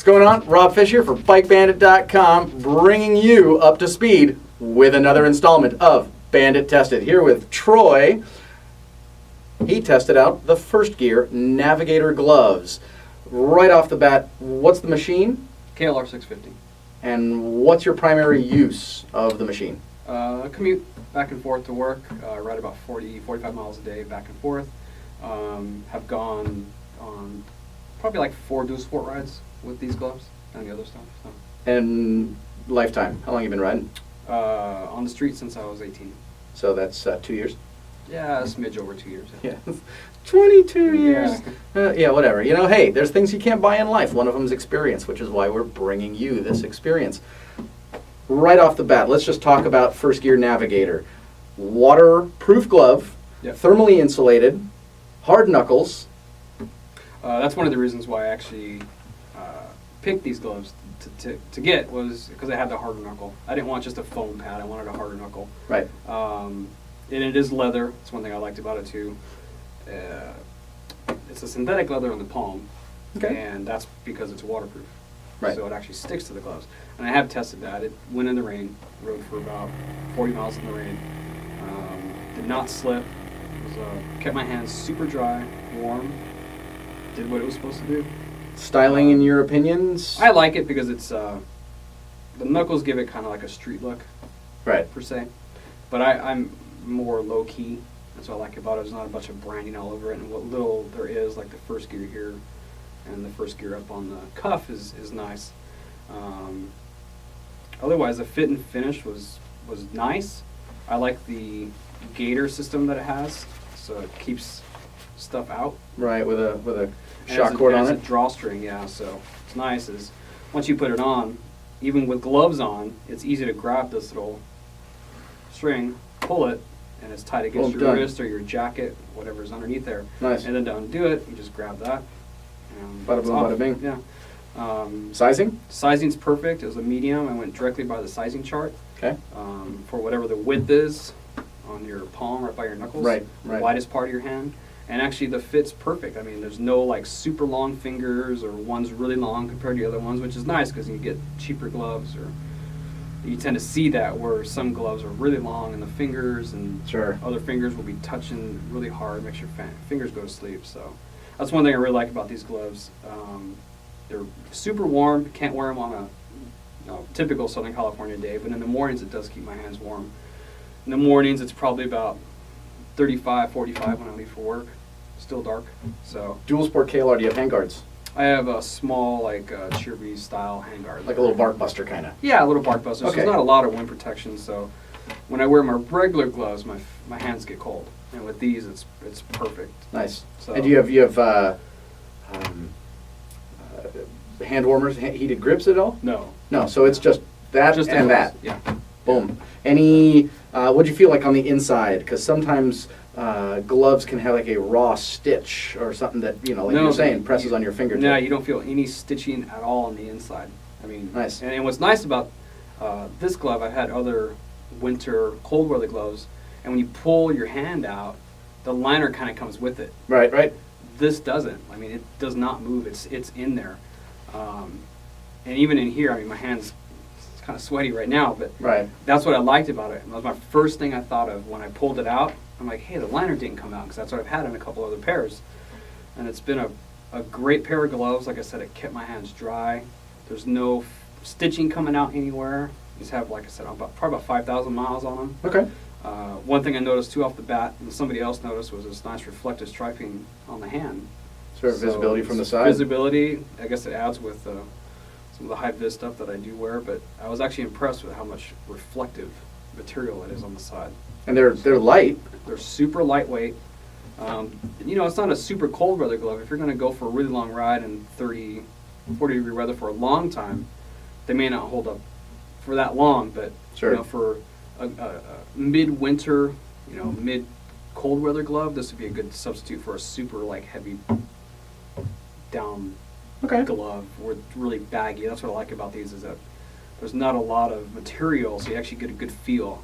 What's going on? Rob Fish here for BikeBandit.com, bringing you up to speed with another installment of Bandit Tested. Here with Troy. He tested out the Firstgear Navigator Gloves. Right off the bat, what's the machine? KLR 650. And what's your primary use of the machine? Commute back and forth to work, ride about 45 miles a day back and forth. Have gone on probably like 4 dual sport rides with these gloves and the other stuff. So. And lifetime, how long have you been riding? On the street since I was 18. So that's 2 years? Yeah, a smidge over 2 years. Yeah. 22 years. Yeah. Yeah, whatever. You know, hey, there's things you can't buy in life. One of them is experience, which is why we're bringing you this experience. Right off the bat, let's just talk about Firstgear Navigator. Waterproof glove, Yep. thermally insulated, hard knuckles. That's one of the reasons why I actually picked these gloves to get, was because I had the harder knuckle. I didn't want just a foam pad. I wanted a harder knuckle. Right. And it is leather. That's one thing I liked about it too. It's a synthetic leather on the palm, Okay. and that's because it's waterproof. Right. So it actually sticks to the gloves. And I have tested that. It went in the rain, rode for about 40 miles in the rain. Did not slip. Kept my hands super dry, warm. Did what it was supposed to do. Styling, in your opinions? I like it because it's the knuckles give it kind of like a street look, Right. per se. But I'm more low key. That's what I like about it. There's not a bunch of branding all over it, and what little there is, like the Firstgear here and the Firstgear up on the cuff, is nice. Otherwise, the fit and finish was nice. I like the gator system that it has, so it keeps stuff out. Right, with a And shock cord on it's it. a drawstring, yeah. So it's nice. Is once you put it on, even with gloves on, it's easy to grab this little string, pull it, and it's tight against your wrist or your jacket, whatever's underneath there. Nice. And then to undo it, you just grab that. Bada it's boom, off. bada bing. Yeah. Sizing? Sizing's perfect. It was a medium. I went directly by the sizing chart. Okay. For whatever the width is on your palm, right by your knuckles. Right, The right. widest part of your hand. And actually the fit's perfect. I mean, there's no like super long fingers or one's really long compared to the other ones, which is nice because you get cheaper gloves, or you tend to see that where some gloves are really long in the fingers, and Sure. other fingers will be touching really hard, makes your fingers go to sleep. So that's one thing I really like about these gloves. They're super warm. You can't wear them on a typical Southern California day, but in the mornings it does keep my hands warm. In the mornings it's probably about 35, 45 when I leave for work. Still dark. So Dual sport KLR, do you have handguards? I have a small, like, Cheery style handguard. Like a little bark buster kind of? Yeah, a little bark buster. Okay. So there's not a lot of wind protection, so when I wear my regular gloves, my hands get cold. And with these, it's perfect. Nice. So, And do you have hand warmers, heated grips at all? No. No, so it's just that Just the and gloves. that. Yeah. Boom. Any, what'd you feel like on the inside? Because sometimes gloves can have like a raw stitch or something that, you know, like No, you're saying, presses on your fingertip. No, you don't feel any stitching at all on the inside. I mean, Nice. And what's nice about this glove, I've had other winter cold weather gloves, and when you pull your hand out, the liner kind of comes with it. Right, right. This doesn't. I mean, it does not move. It's in there. And even in here, I mean, my hand's kind of sweaty right now, but Right. that's what I liked about it. And that was my first thing I thought of when I pulled it out. I'm like, hey, the liner didn't come out, because that's what I've had in a couple other pairs. And it's been a great pair of gloves. Like I said, it kept my hands dry. There's no stitching coming out anywhere. These have, like I said, probably about 5,000 miles on them. Okay. One thing I noticed too off the bat, and somebody else noticed, was this nice reflective striping on the hand. Sort of visibility from the side. Visibility, I guess it adds with some of the high-vis stuff that I do wear, but I was actually impressed with how much reflective material it is on the side. And they're light. They're super lightweight. You know, it's not a super cold weather glove. If you're going to go for a really long ride in 30, 40 degree weather for a long time, they may not hold up for that long, but Sure. you know, for a mid-winter, you know, mid-cold weather glove, this would be a good substitute for a super like heavy down Okay. glove, or really baggy. That's what I like about these, is that there's not a lot of material, so you actually get a good feel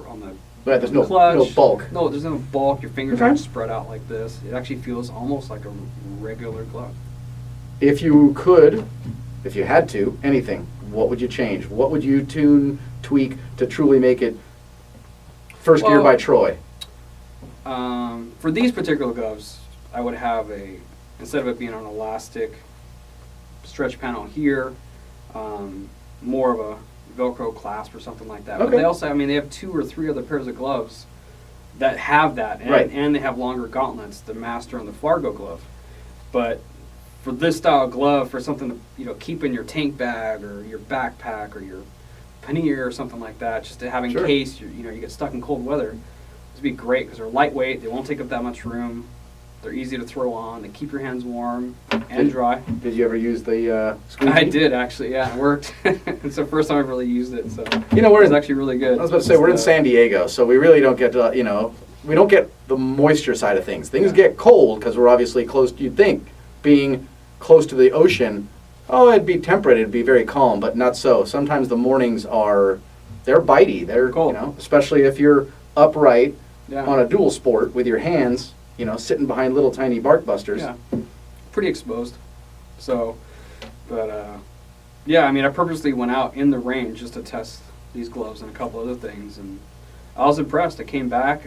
on the Right, there's no clutch. bulk. No, there's no bulk. Your fingers Okay. aren't spread out like this. It actually feels almost like a regular glove. If you could if you had to, anything, what would you change? What would you tweak to truly make it First Gear by Troy? For these particular gloves, I would have instead of it being an elastic stretch panel here, more of a Velcro clasp or something like that. Okay. But they also, they have 2 or 3 other pairs of gloves that have that, and, Right. and they have longer gauntlets, the Master and the Fargo glove. But for this style of glove, for something to keep in your tank bag or your backpack or your pannier or something like that, just to have in Sure. case you get stuck in cold weather, this would be great because they're lightweight, they won't take up that much room, they're easy to throw on, they keep your hands warm and dry. Did you ever use the squeegee? I did actually, yeah, it worked. It's the first time I've really used it, so we're it's actually really good. I was about to say, we're in San Diego, so we really don't get to, we don't get the moisture side of things. Things get cold because we're obviously close, you'd think, being close to the ocean, it'd be temperate, it'd be very calm, but not so. Sometimes the mornings they're bitey. They're cold. Especially if you're upright Yeah. on a dual sport with your hands, sitting behind little tiny bark busters. Yeah, pretty exposed. So, but I purposely went out in the rain just to test these gloves and a couple other things, and I was impressed. I came back,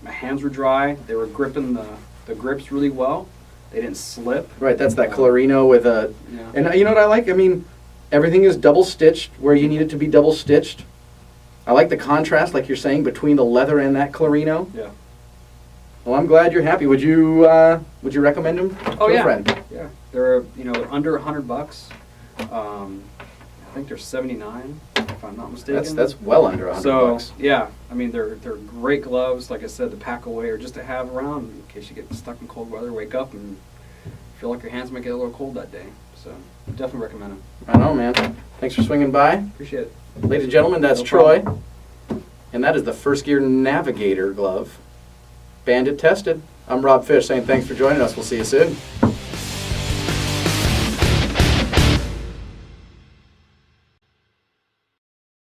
my hands were dry. They were gripping the grips really well. They didn't slip. Right, that's that Clarino with a... Yeah. And you know what I like? Everything is double stitched where you need it to be double stitched. I like the contrast, like you're saying, between the leather and that Clarino. Yeah. Well, I'm glad you're happy. Would you recommend them to a friend? Yeah. They're under $100. I think they're $79 if I'm not mistaken. That's well under $100. So yeah, they're great gloves. Like I said, to pack away or just to have around in case you get stuck in cold weather. Wake up and feel like your hands might get a little cold that day. So definitely recommend them. I know, man. Thanks for swinging by. Appreciate it. Ladies and gentlemen, that's No Troy. problem. And that is the Firstgear Navigator Glove. Bandit Tested. I'm Rob Fish saying thanks for joining us. We'll see you soon.